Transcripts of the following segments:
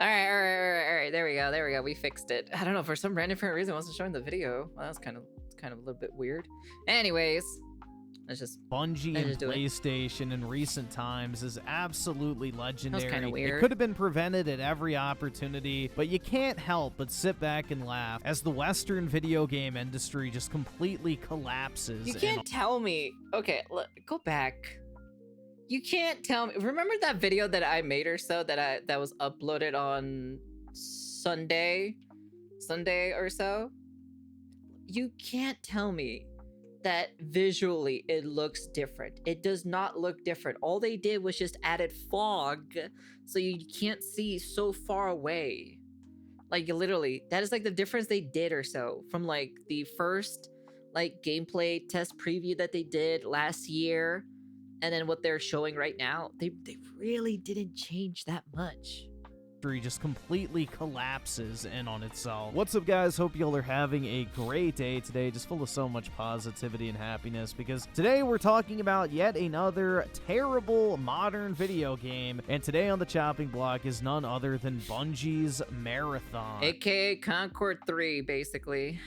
All right. There we go. There we go. We fixed it. I don't know. For some random reason, it wasn't showing the video. Well, that's kind of a little bit weird. Anyways, Bungie let's and just do it. PlayStation in recent times is absolutely legendary. That was kinda weird. It could have been prevented at every opportunity, but you can't help but sit back and laugh as the Western video game industry just completely collapses. You can't tell me. Okay, go back. You can't tell me. Remember that video that I made or so that was uploaded on Sunday or so? You can't tell me that visually it looks different. It does not look different. All they did was just added fog so you can't see so far away. Like literally, that is like the difference they did or so from like the first like gameplay test preview that they did last year. And then what they're showing right now, they really didn't change that much. Just completely collapses in on itself. What's up, guys? Hope y'all are having a great day today, just full of so much positivity and happiness, because today we're talking about yet another terrible modern video game, and today on the chopping block is none other than Bungie's Marathon. AKA Concord 3, basically.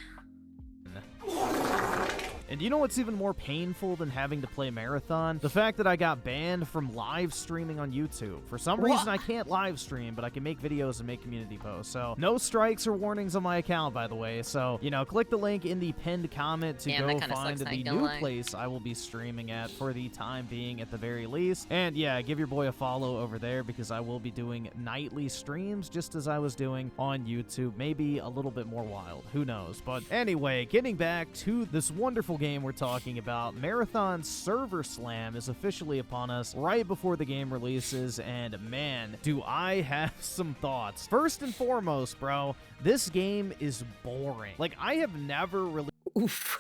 And you know what's even more painful than having to play Marathon? The fact that I got banned from live streaming on YouTube. For some reason, I can't live stream, but I can make videos and make community posts. So no strikes or warnings on my account, by the way. So, you know, click the link in the pinned comment to go find the new place I will be streaming at for the time being at the very least. And yeah, give your boy a follow over there because I will be doing nightly streams just as I was doing on YouTube. Maybe a little bit more wild. Who knows? But anyway, getting back to this wonderful game we're talking about, Marathon Server Slam is officially upon us right before the game releases, and man, do I have some thoughts. First and foremost, bro, this game is boring. Like, I have never really... Oof.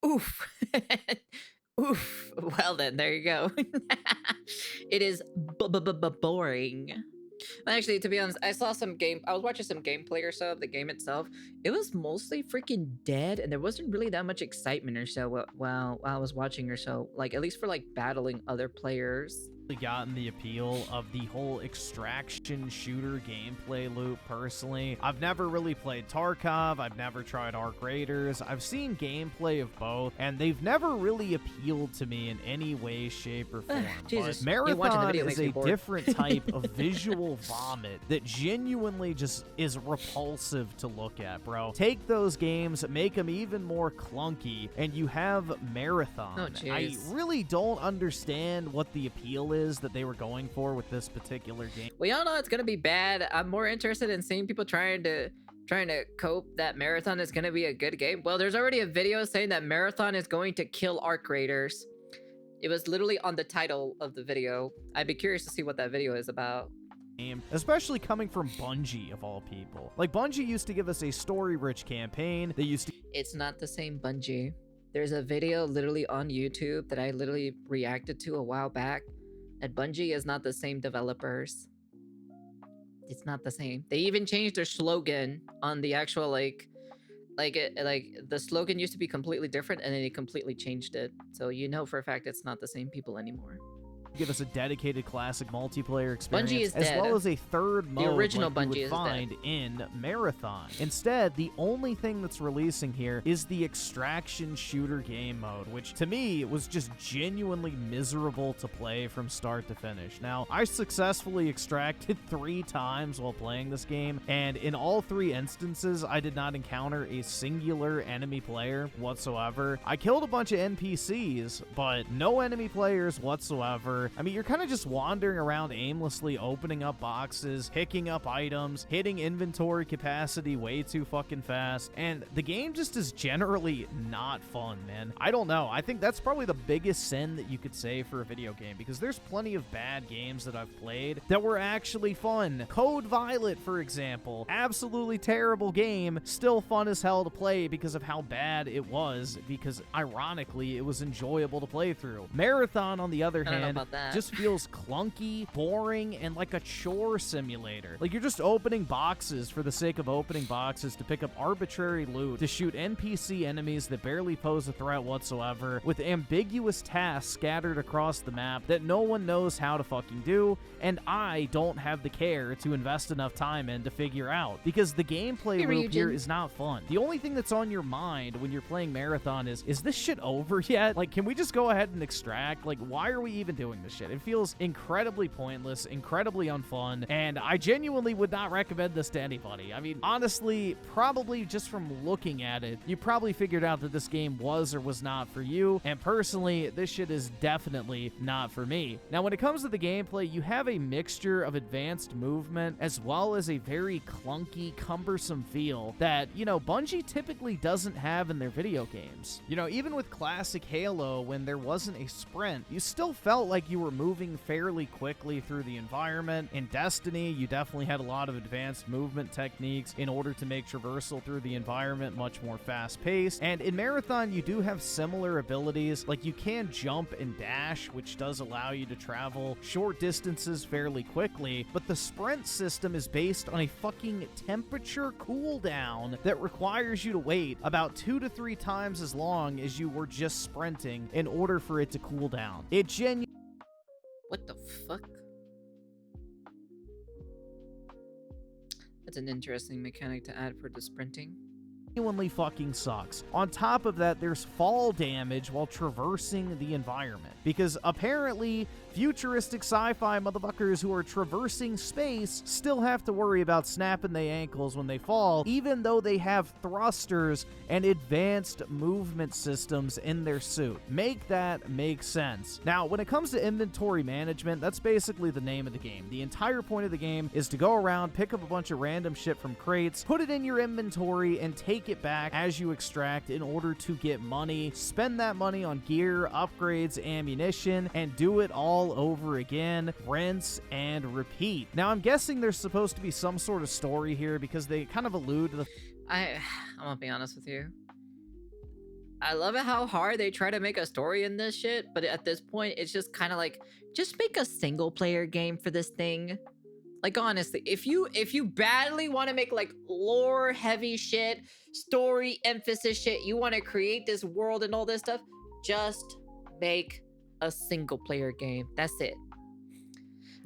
Oof. Well then, there you go. It is boring. Actually, to be honest, I was watching some gameplay or so of the game itself. It was mostly freaking dead, and there wasn't really that much excitement or so while I was watching or so. Like, at least for like battling other players. Gotten the appeal of the whole extraction shooter gameplay loop personally. I've never really played Tarkov, I've never tried Arc Raiders, I've seen gameplay of both, and they've never really appealed to me in any way, shape, or form. Jesus, Marathon is a different type of visual vomit that genuinely just is repulsive to look at, bro. Take those games, make them even more clunky, and you have Marathon. Oh, I really don't understand what the appeal is that they were going for with this particular game. We all know it's gonna be bad. I'm more interested in seeing people trying to cope that Marathon is gonna be a good game. Well, there's already a video saying that Marathon is going to kill Arc Raiders. It was literally on the title of the video. I'd be curious to see what that video is about. Especially coming from Bungie, of all people. Like, Bungie used to give us a story-rich campaign. They used to... It's not the same Bungie. There's a video literally on YouTube that I literally reacted to a while back. At Bungie is not the same developers. It's not the same. They even changed their slogan on the actual like the slogan used to be completely different, and then they completely changed it. So you know for a fact it's not the same people anymore. Give us a dedicated classic multiplayer experience, Bungie is as dead. well as a third mode the original like Bungie you would find in Marathon. Instead, the only thing that's releasing here is the extraction shooter game mode, which to me was just genuinely miserable to play from start to finish. Now, I successfully extracted 3 times while playing this game, and in all 3 instances, I did not encounter a singular enemy player whatsoever. I killed a bunch of NPCs, but no enemy players whatsoever. I mean, you're kind of just wandering around aimlessly, opening up boxes, picking up items, hitting inventory capacity way too fucking fast, and the game just is generally not fun, man. I don't know. I think that's probably the biggest sin that you could say for a video game, because there's plenty of bad games that I've played that were actually fun. Code Violet, for example. Absolutely terrible game, still fun as hell to play because of how bad it was, because ironically, it was enjoyable to play through. Marathon, on the other hand, that. just feels clunky, boring, and like a chore simulator. Like, you're just opening boxes for the sake of opening boxes to pick up arbitrary loot, to shoot NPC enemies that barely pose a threat whatsoever, with ambiguous tasks scattered across the map that no one knows how to fucking do, and I don't have the care to invest enough time in to figure out, because the gameplay loop here is not fun. The only thing that's on your mind when you're playing Marathon is this shit over yet? Like, can we just go ahead and extract? Like, why are we even doing this shit? It feels incredibly pointless, incredibly unfun, and I genuinely would not recommend this to anybody. I mean, honestly, probably just from looking at it, you probably figured out that this game was or was not for you, and personally, this shit is definitely not for me. Now, when it comes to the gameplay, you have a mixture of advanced movement as well as a very clunky, cumbersome feel that, you know, Bungie typically doesn't have in their video games. You know, even with classic Halo, when there wasn't a sprint, you still felt like you were moving fairly quickly through the environment. In Destiny, you definitely had a lot of advanced movement techniques in order to make traversal through the environment much more fast-paced. And in Marathon, you do have similar abilities, like you can jump and dash, which does allow you to travel short distances fairly quickly, but the sprint system is based on a fucking temperature cooldown that requires you to wait about 2 to 3 times as long as you were just sprinting in order for it to cool down. It What the fuck? That's an interesting mechanic to add for the sprinting. genuinely fucking sucks. On top of that, there's fall damage while traversing the environment, because apparently futuristic sci-fi motherfuckers who are traversing space still have to worry about snapping their ankles when they fall, even though they have thrusters and advanced movement systems in their suit. Make that make sense. Now, when it comes to inventory management, that's basically the name of the game. The entire point of the game is to go around, pick up a bunch of random shit from crates, put it in your inventory, and take it back as you extract in order to get money. Spend that money on gear, upgrades, ammunition, and do it all over again. Rinse and repeat. Now, I'm guessing there's supposed to be some sort of story here, because they kind of allude to the... I'm gonna be honest with you. I love it how hard they try to make a story in this shit, but at this point, it's just kind of like, just make a single player game for this thing. Like, honestly, if you badly want to make like lore heavy shit, story emphasis shit, you want to create this world and all this stuff, just make a single player game. That's it.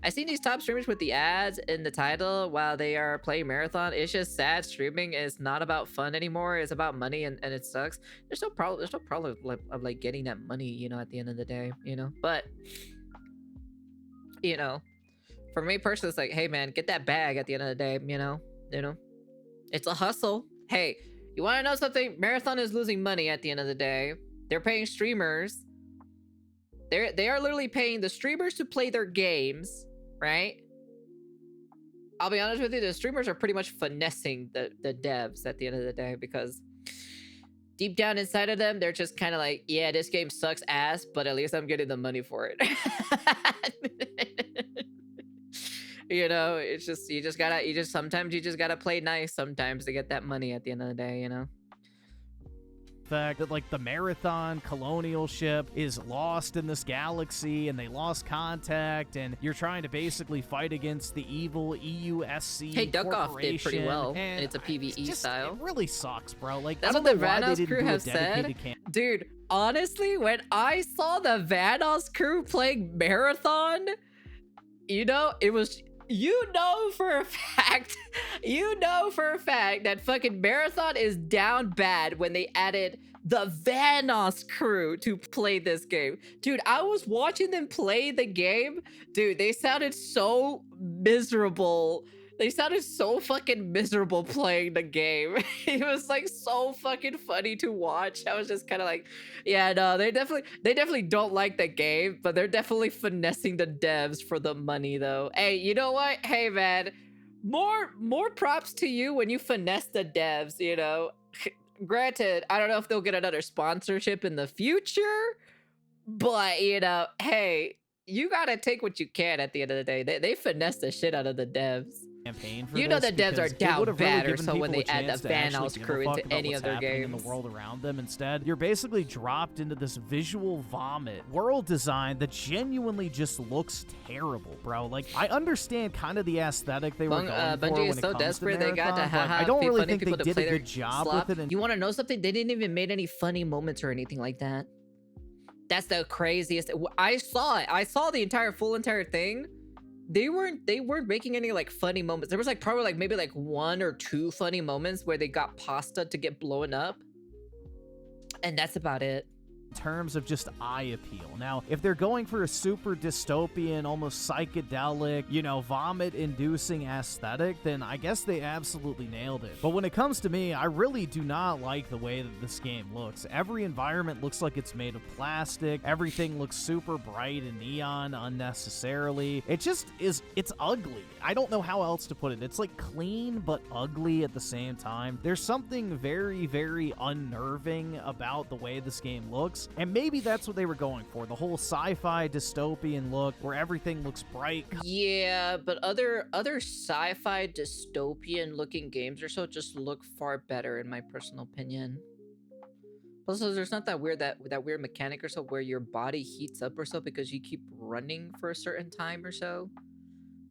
I've seen these top streamers with the ads in the title while they are playing Marathon. It's just sad. Streaming is not about fun anymore. It's about money, and it sucks. There's no problem of like getting that money, you know, at the end of the day, you know. But you know, for me personally, it's like, hey man, get that bag at the end of the day, you know. It's a hustle. Hey, you want to know something? Marathon is losing money at the end of the day. They're paying streamers. They are literally paying the streamers to play their games, right? I'll be honest with you, the streamers are pretty much finessing the devs at the end of the day, because deep down inside of them, they're just kind of like, yeah, this game sucks ass, but at least I'm getting the money for it. You know, it's just, sometimes you just gotta play nice sometimes to get that money at the end of the day, you know? Fact that like the Marathon colonial ship is lost in this galaxy and they lost contact, and you're trying to basically fight against the evil EUSC. Hey, Duck Off did pretty well, and it's a PvE style. It really sucks, bro. Like, that's what the Vanos crew have said. Dude, honestly, when I saw the Vanos crew playing Marathon, you know, it was... You know for a fact that fucking Marathon is down bad when they added the Vanos crew to play this game. Dude, I was watching them play the game. Dude, they sounded so miserable. They sounded so fucking miserable playing the game. It was like so fucking funny to watch. I was just kind of like, yeah, no, they definitely don't like the game, but they're definitely finessing the devs for the money though. Hey, you know what? Hey man, more props to you when you finesse the devs, you know. Granted, I don't know if they'll get another sponsorship in the future, but you know, hey, you gotta take what you can at the end of the day. They finesse the shit out of the devs. campaign for You know this the devs are because it down would have really bad, or given so when people they a add the chance to actually Vanhouse give a crew fuck into about any what's other happening games. in the world around them. Instead, you're basically dropped into this visual vomit world design that genuinely just looks terrible, bro. Like, I understand kind of the aesthetic they were going for Bungie when is it so comes desperate to they got to Marathon, but I don't really funny think they people to did play a their good job Slop. with it. And You want to know something? They didn't even made any funny moments or anything like that. That's the craziest. I saw it. I saw the full entire thing. They weren't making any like funny moments. There was like probably like maybe like 1 or 2 funny moments where they got pasta to get blown up, and that's about it. terms of just eye appeal. Now, if they're going for a super dystopian, almost psychedelic, vomit-inducing aesthetic, then I guess they absolutely nailed it. But when it comes to me, I really do not like the way that this game looks. Every environment looks like it's made of plastic. Everything looks super bright and neon unnecessarily. It's ugly. I don't know how else to put it. It's like clean but ugly at the same time. There's something very, very unnerving about the way this game looks. And maybe that's what they were going for, the whole sci-fi dystopian look where everything looks bright. Yeah, but other sci-fi dystopian looking games or so just look far better in my personal opinion. Also, there's not that weird mechanic or so where your body heats up or so because you keep running for a certain time or so.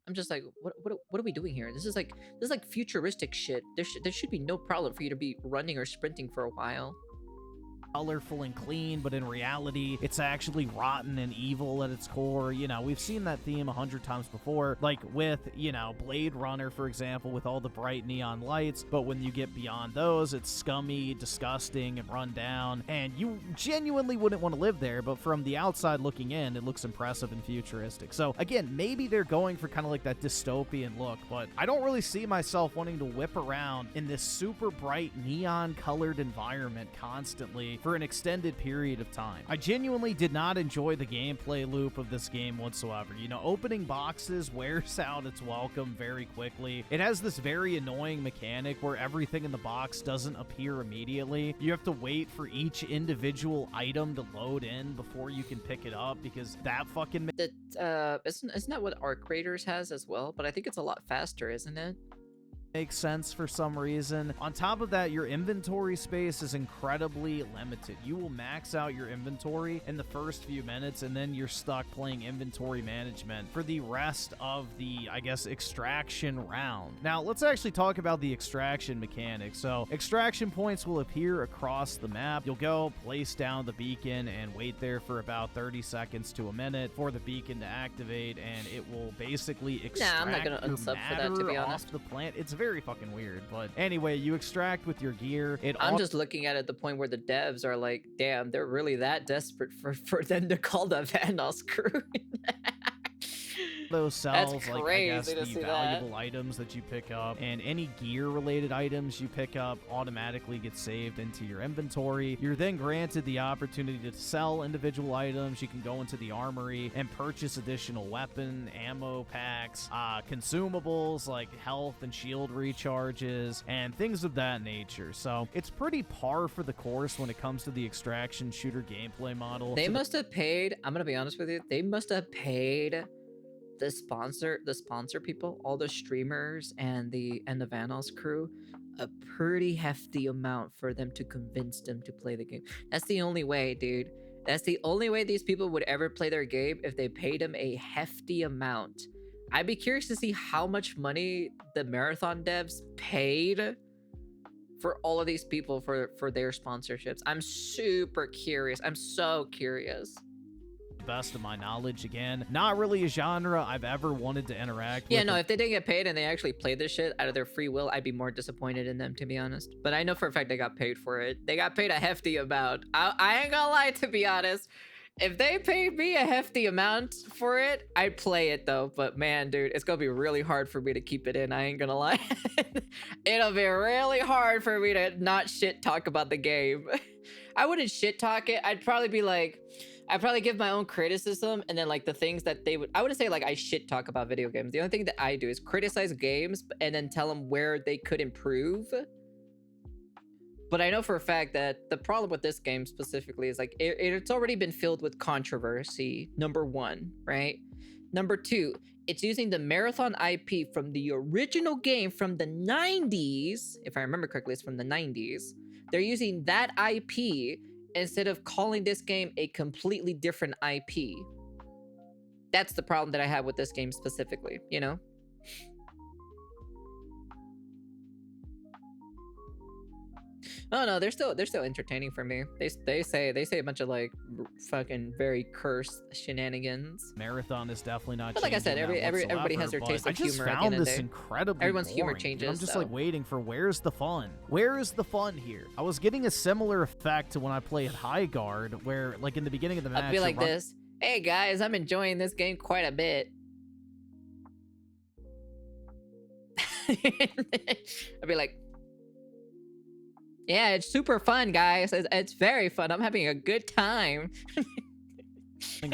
I'm just like, what are we doing here? This is like futuristic shit. There should be no problem for you to be running or sprinting for a while. Colorful and clean, but in reality, it's actually rotten and evil at its core. We've seen that theme 100 times before, like with, Blade Runner, for example, with all the bright neon lights, but when you get beyond those, it's scummy, disgusting, and run down, and you genuinely wouldn't want to live there, but from the outside looking in, it looks impressive and futuristic. So, again, maybe they're going for kind of like that dystopian look, but I don't really see myself wanting to whip around in this super bright neon-colored environment constantly for an extended period of time. I genuinely did not enjoy the gameplay loop of this game whatsoever. Opening boxes wears out its welcome very quickly. It has this very annoying mechanic where everything in the box doesn't appear immediately. You have to wait for each individual item to load in before you can pick it up because that fucking... Isn't that what Arc Raiders has as well? But I think it's a lot faster, isn't it? Makes sense for some reason. On top of that, your inventory space is incredibly limited. You will max out your inventory in the first few minutes, and then you're stuck playing inventory management for the rest of the, I guess, extraction round. Now, let's actually talk about the extraction mechanic. So, extraction points will appear across the map. You'll go place down the beacon and wait there for about 30 seconds to a minute for the beacon to activate, and it will basically extract I'm not gonna your unsub for that, to be honest. off the plant. It's very fucking weird, but anyway, you extract with your gear. I'm just looking at it the point where the devs are like, damn, they're really that desperate for them to call the Vandals crew. Those cells, like, I guess, to the see valuable items that you pick up, and any gear-related items you pick up automatically get saved into your inventory. You're then granted the opportunity to sell individual items. You can go into the armory and purchase additional weapon, ammo packs, consumables like health and shield recharges, and things of that nature. So it's pretty par for the course when it comes to the extraction shooter gameplay model. They must have paid, I'm gonna be honest with you, they must have paid the sponsor people, all the streamers and the Vandals crew, a pretty hefty amount for them to convince them to play the game. That's the only way, dude. That's the only way these people would ever play their game, if they paid them a hefty amount. I'd be curious to see how much money the Marathon devs paid for all of these people for their sponsorships. I'm super curious. I'm so curious. Best of my knowledge, again, not really a genre I've ever wanted to interact with. Yeah, no, if they didn't get paid and they actually played this shit out of their free will, I'd be more disappointed in them, to be honest. But I know for a fact they got paid for it. They got paid a hefty amount. I ain't gonna lie, to be honest. If they paid me a hefty amount for it, I'd play it though. But man, dude, it's gonna be really hard for me to keep it in. I ain't gonna lie. It'll be really hard for me to not shit talk about the game. I wouldn't shit talk it. I'd probably be like, I'd probably give my own criticism, and then like the things that they would, I wouldn't say like I shit talk about video games. The only thing that I do is criticize games and then tell them where they could improve. But I know for a fact that the problem with this game specifically is like it's already been filled with controversy, number one, right? Number two, It's using the Marathon IP from the original game from the 90s. If I remember correctly, it's from the 90s. They're using that IP instead of calling this game a completely different IP. That's the problem that I have with this game specifically, you know? Oh no, they're still entertaining for me. They say a bunch of like fucking very cursed shenanigans. Marathon is definitely not. But like I said, everybody has their taste of humor. I just found this incredibly everyone's boring, humor changes. I'm just so. like waiting for where's the fun? Where is the fun here? I was getting a similar effect to when I played High Guard, where like in the beginning of the match, I'd be like this. Hey guys, I'm enjoying this game quite a bit. I'd be like, yeah, it's super fun, guys. It's very fun. I'm having a good time.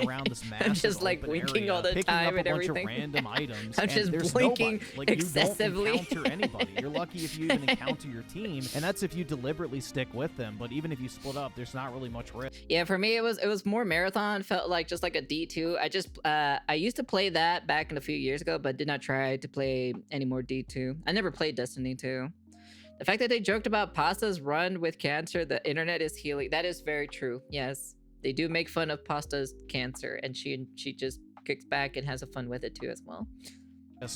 Around this I'm just like winking all the time and everything. Random items. I'm just blinking excessively. You don't encounter anybody. You're lucky if you even encounter your team, and that's if you deliberately stick with them. But even if you split up, there's not really much risk. Yeah, for me, it was more Marathon. Felt like just like a D2. I used to play that back in a few years ago, but did not try to play any more D2. I never played Destiny 2. The fact that they joked about Pasta's run with cancer, the internet is healing. That is very true. Yes. They do make fun of Pasta's cancer, and she just kicks back and has a fun with it too as well.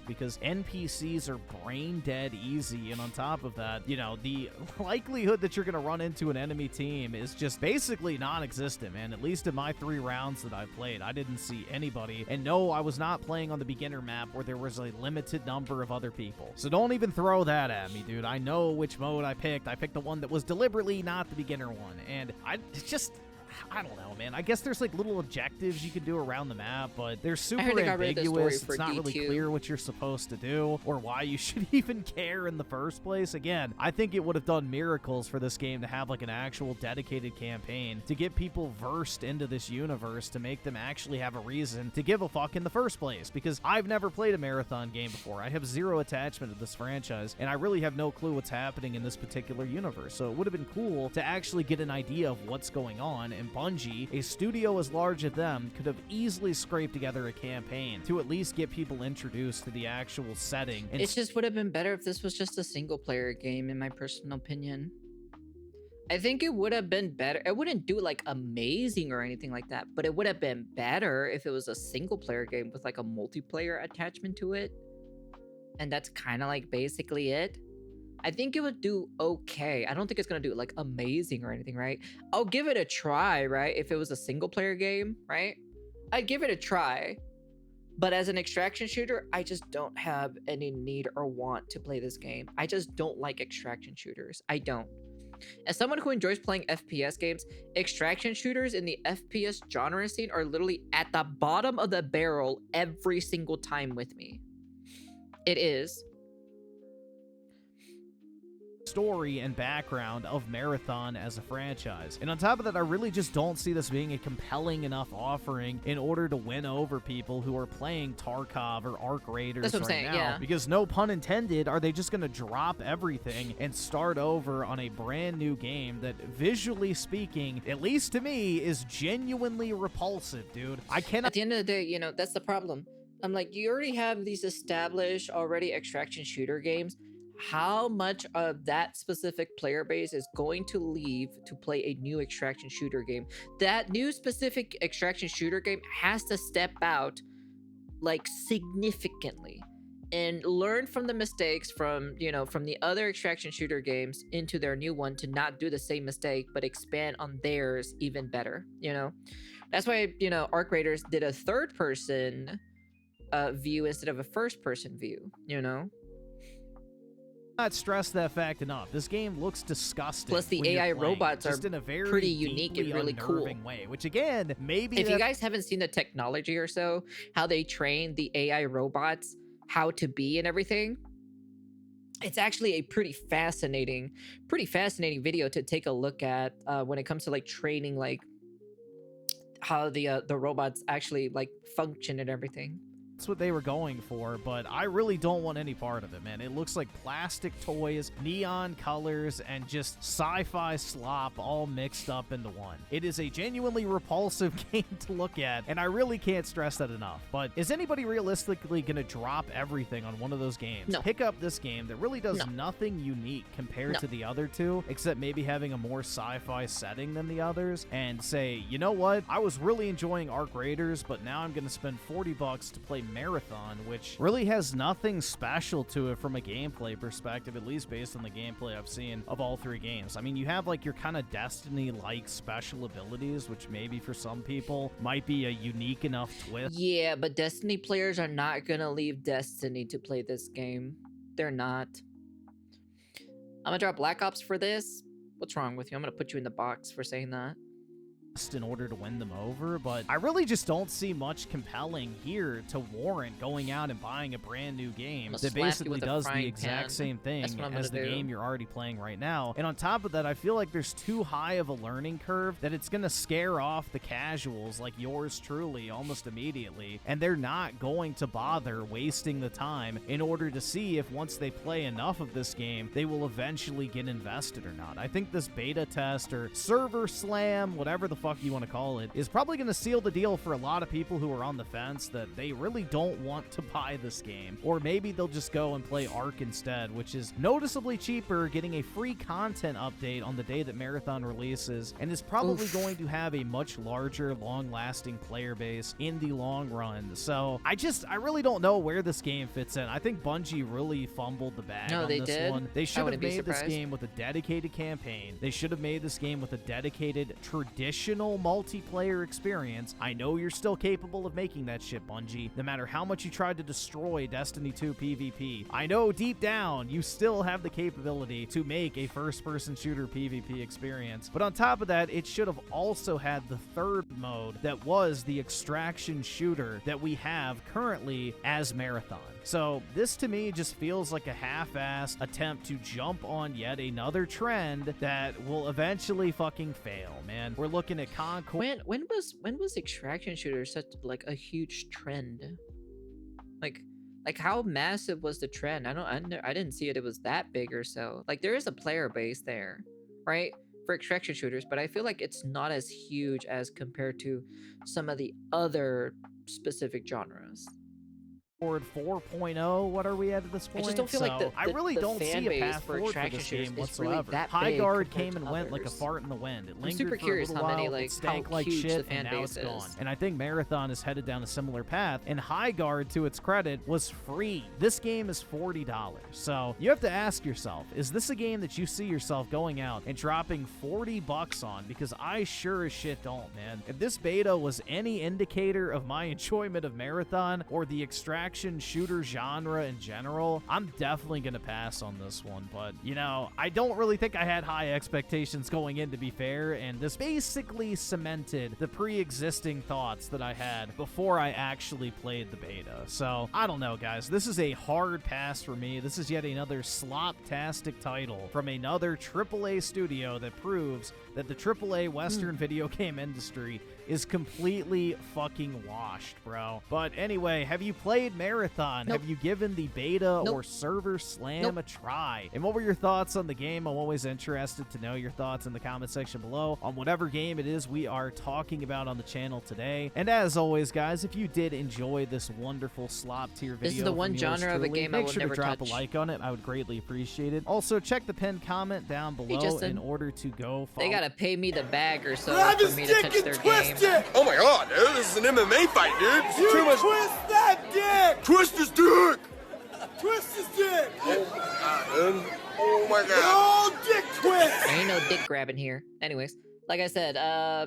Because NPCs are brain dead easy, and on top of that, you know, the likelihood that you're going to run into an enemy team is just basically non-existent, man. At least in my 3 rounds that I played, I didn't see anybody. And no, I was not playing on the beginner map where there was a limited number of other people. So don't even throw that at me, dude. I know which mode I picked. I picked the one that was deliberately not the beginner one, and I don't know, man. I guess there's like little objectives you can do around the map, but they're super ambiguous. It's not really clear what you're supposed to do or why you should even care in the first place. Again, I think it would have done miracles for this game to have like an actual dedicated campaign to get people versed into this universe, to make them actually have a reason to give a fuck in the first place, because I've never played a Marathon game before. I have zero attachment to this franchise, and I really have no clue what's happening in this particular universe. So it would have been cool to actually get an idea of what's going on, and Bungie, a studio as large as them, could have easily scraped together a campaign to at least get people introduced to the actual setting. It just would have been better if this was just a single-player game, in my personal opinion. I think it would have been better. It wouldn't do like amazing or anything like that, but it would have been better if it was a single-player game with like a multiplayer attachment to it. And that's kind of like basically it. I think it would do okay. I don't think it's gonna do like amazing or anything, right? I'll give it a try, right? If it was a single player game, right? I'd give it a try. But as an extraction shooter, I just don't have any need or want to play this game. I just don't like extraction shooters. I don't. As someone who enjoys playing FPS games, extraction shooters in the FPS genre scene are literally at the bottom of the barrel every single time with me. It is. Story and background of Marathon as a franchise. And on top of that, I really just don't see this being a compelling enough offering in order to win over people who are playing Tarkov or Arc Raiders now. Yeah. Because no pun intended, are they just going to drop everything and start over on a brand new game that, visually speaking, at least to me, is genuinely repulsive, dude. I cannot. At the end of the day, you know, that's the problem. I'm like, you already have these established already extraction shooter games. How much of that specific player base is going to leave to play a new extraction shooter game? That new specific extraction shooter game has to step out like significantly and learn from the mistakes from, you know, from the other extraction shooter games into their new one, to not do the same mistake but expand on theirs even better, you know? That's why, you know, Arc Raiders did a third person view instead of a first person view, you know? Not stress that fact enough. This game looks disgusting. Plus the AI robots are in a very pretty unique and really cool way, which again, maybe if you guys haven't seen the technology or so, how they train the AI robots how to be and everything, it's actually a pretty fascinating video to take a look at when it comes to like training, like how the robots actually like function and everything. That's what they were going for, but I really don't want any part of it, man. It looks like plastic toys, neon colors, and just sci-fi slop all mixed up into one. It is a genuinely repulsive game to look at, and I really can't stress that enough. But is anybody realistically going to drop everything on one of those games? No. Pick up this game that really does nothing unique compared to the other two, except maybe having a more sci-fi setting than the others, and say, you know what? I was really enjoying Arc Raiders, but now I'm going to spend $40 to play Marathon, which really has nothing special to it from a gameplay perspective, at least based on the gameplay I've seen of all three games. I mean, you have like your kind of Destiny-like special abilities, which maybe for some people might be a unique enough twist. Yeah, but Destiny players are not gonna leave Destiny to play this game. They're not. I'm gonna drop Black Ops for this. What's wrong with you? I'm gonna put you in the box for saying that. In order to win them over, but I really just don't see much compelling here to warrant going out and buying a brand new game that basically does the exact same thing as the game you're already playing right now. And on top of that, I feel like there's too high of a learning curve that it's going to scare off the casuals like yours truly almost immediately, and they're not going to bother wasting the time in order to see if once they play enough of this game, they will eventually get invested or not. I think this beta test or server slam, whatever the fuck you want to call it, is probably going to seal the deal for a lot of people who are on the fence that they really don't want to buy this game, or maybe they'll just go and play Ark instead, which is noticeably cheaper, getting a free content update on the day that Marathon releases, and is probably going to have a much larger, long-lasting player base in the long run. So I really don't know where this game fits in. I think Bungie really fumbled the bag on this one. They should have made this game with a dedicated campaign. They should have made this game with a dedicated traditional multiplayer experience. I know you're still capable of making that shit, Bungie, no matter how much you tried to destroy Destiny 2 PvP. I know deep down you still have the capability to make a first-person shooter PvP experience, but on top of that, it should have also had the third mode that was the extraction shooter that we have currently as Marathon. So this to me just feels like a half-assed attempt to jump on yet another trend that will eventually fucking fail, man. We're looking at Concord. When was extraction shooter such like a huge trend? Like how massive was the trend? I didn't see it was that big or so. Like there is a player base there, right? For extraction shooters, but I feel like it's not as huge as compared to some of the other specific genres. 4.0, what are we at this point? I just don't feel like I really don't see a path forward for this game whatsoever. High Guard came and went like a fart in the wind. It lingered super curious for a little how many while, it stank like shit, and now it's gone. And I think Marathon is headed down a similar path, and High Guard, to its credit, was free. This game is $40. So you have to ask yourself, is this a game that you see yourself going out and dropping $40 on? Because I sure as shit don't, man. If this beta was any indicator of my enjoyment of Marathon or the extraction shooter genre in general, I'm definitely gonna pass on this one. But you know, I don't really think I had high expectations going in, to be fair, and this basically cemented the pre-existing thoughts that I had before I actually played the beta. So I don't know, guys, this is a hard pass for me. This is yet another slop-tastic title from another AAA studio that proves that the AAA Western video game industry is completely fucking washed, bro. But anyway, have you played Marathon? Nope. Have you given the beta Nope. or server slam Nope. a try? And what were your thoughts on the game? I'm always interested to know your thoughts in the comment section below on whatever game it is we are talking about on the channel today. And as always, guys, if you did enjoy this wonderful slop tier video, This is the one genre of a game I make will sure never to drop touch. a like on it. I would greatly appreciate it. Also, check the pinned comment down below Justin. in order to go follow. They gotta pay me the bag or so Grab for his me to dick touch and their twist game. it! Oh my god, dude, this is an MMA fight, dude. It's too much. Twist that dick! Twist his dick! Twist his dick! Oh my god. No dick twist! Ain't no dick grabbing here. Anyways, like I said,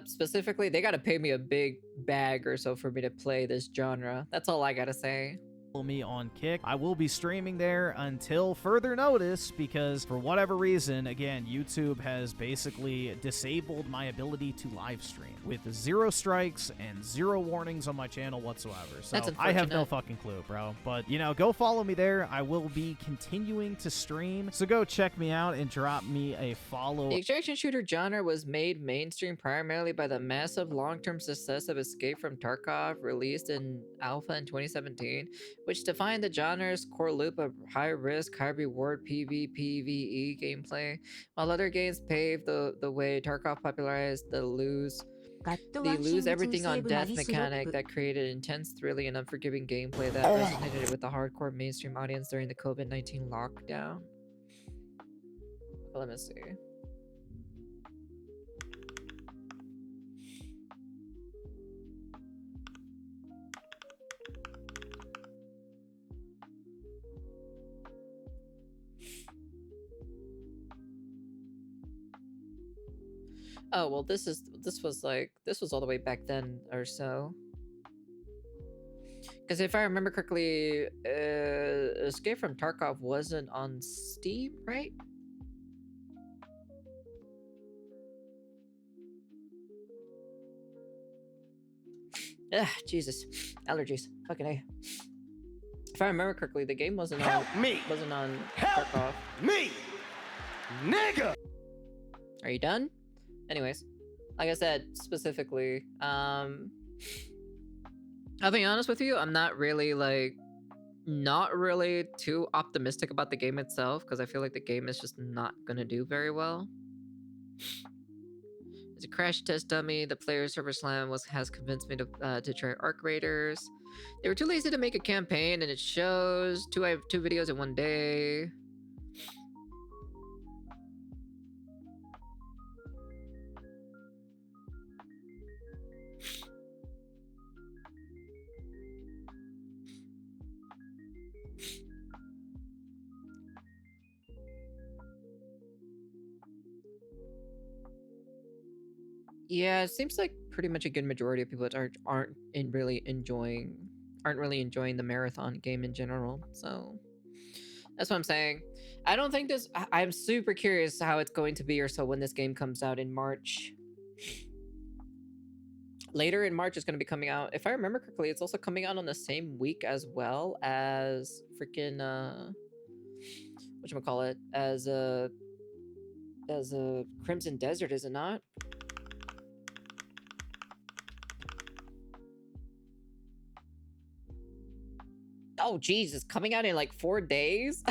specifically, they gotta pay me a big bag or so for me to play this genre. That's all I gotta say. Me on Kick. I will be streaming there until further notice because for whatever reason, again, YouTube has basically disabled my ability to live stream. with 0 strikes and 0 warnings on my channel whatsoever. So That's I have no unfortunate. fucking clue, bro. But, you know, go follow me there. I will be continuing to stream. So go check me out and drop me a follow. The extraction shooter genre was made mainstream primarily by the massive long-term success of Escape from Tarkov, released in alpha in 2017, which defined the genre's core loop of high-risk, high-reward PvPvE gameplay. While other games paved the way, Tarkov popularized the lose everything on death mechanic that created intense, thrilling, and unforgiving gameplay that resonated with the hardcore mainstream audience during the COVID-19 lockdown. Let me see. Oh, well, this was all the way back then or so. Because if I remember correctly, Escape from Tarkov wasn't on Steam, right? Ugh, Jesus. Allergies. Fucking A. If I remember correctly, the game wasn't on Tarkov. Me! Nigga! Are you done? Anyways, like I said, specifically, I'll be honest with you, I'm not really too optimistic about the game itself, because I feel like the game is just not gonna do very well. It's a crash test dummy. The player server slam has convinced me to try Arc Raiders. They were too lazy to make a campaign, and it shows. I have 2 videos in 1 day. Yeah, it seems like pretty much a good majority of people aren't really enjoying the marathon game in general. So that's what I'm saying. I don't think this. I'm super curious how it's going to be or so when this game comes out in March. Later in March, it's going to be coming out. If I remember correctly, it's also coming out on the same week as well as freaking whatchamacallit, as Crimson Desert, is it not? Oh, geez, it's coming out in like 4 days?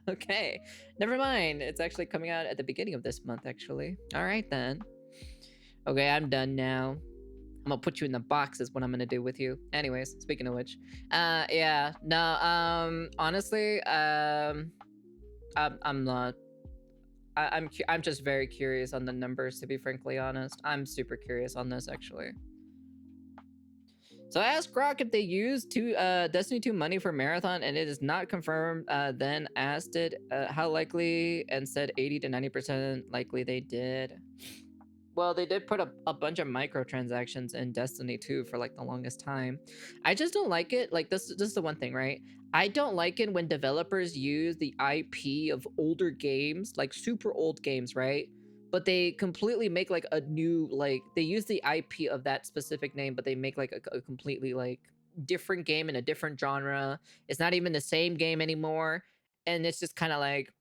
Okay, never mind. It's actually coming out at the beginning of this month, actually. All right, then. Okay, I'm done now. I'm gonna put you in the box is what I'm gonna do with you. Anyways, speaking of which. Yeah, no, honestly, I'm not. I'm just very curious on the numbers, to be frankly honest. I'm super curious on this, actually. So I asked Grok if they used Destiny 2 money for Marathon, and it is not confirmed. Then asked it how likely, and said 80 to 90% likely they did. Well, they did put a bunch of microtransactions in Destiny 2 for like the longest time. I just don't like it. Like this is the one thing, right? I don't like it when developers use the IP of older games, like super old games, right? But they completely make like a new, like they use the IP of that specific name, but they make like a completely like different game in a different genre. It's not even the same game anymore. And it's just kind of like,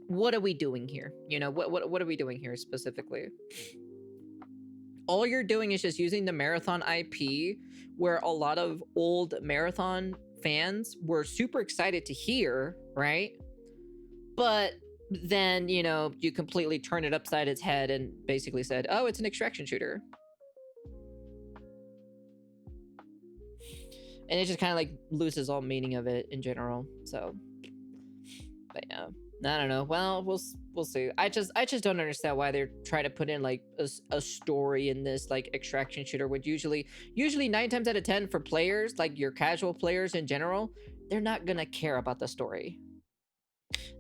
what are we doing here? You know, what are we doing here specifically? All you're doing is just using the Marathon IP, where a lot of old Marathon fans were super excited to hear, right? But then, you know, you completely turn it upside its head and basically said, oh, it's an extraction shooter. And it just kind of like loses all meaning of it in general. So, but yeah, I don't know. Well, we'll see. I just don't understand why they're trying to put in like a story in this like extraction shooter, which usually 9 times out of 10 for players, like your casual players in general, they're not gonna care about the story.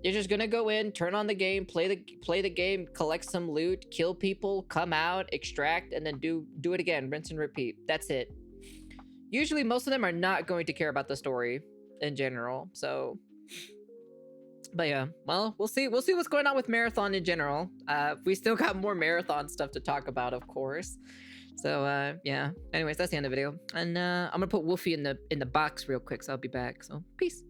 They're just gonna go in, turn on the game, play the game, collect some loot, kill people, come out, extract, and then do it again, rinse and repeat. That's it. Usually, most of them are not going to care about the story in general. So, But yeah, well, we'll see what's going on with Marathon in general. We still got more Marathon stuff to talk about, of course. So yeah, anyways, that's the end of the video, and I'm gonna put Wolfie in the box real quick, so I'll be back. So peace.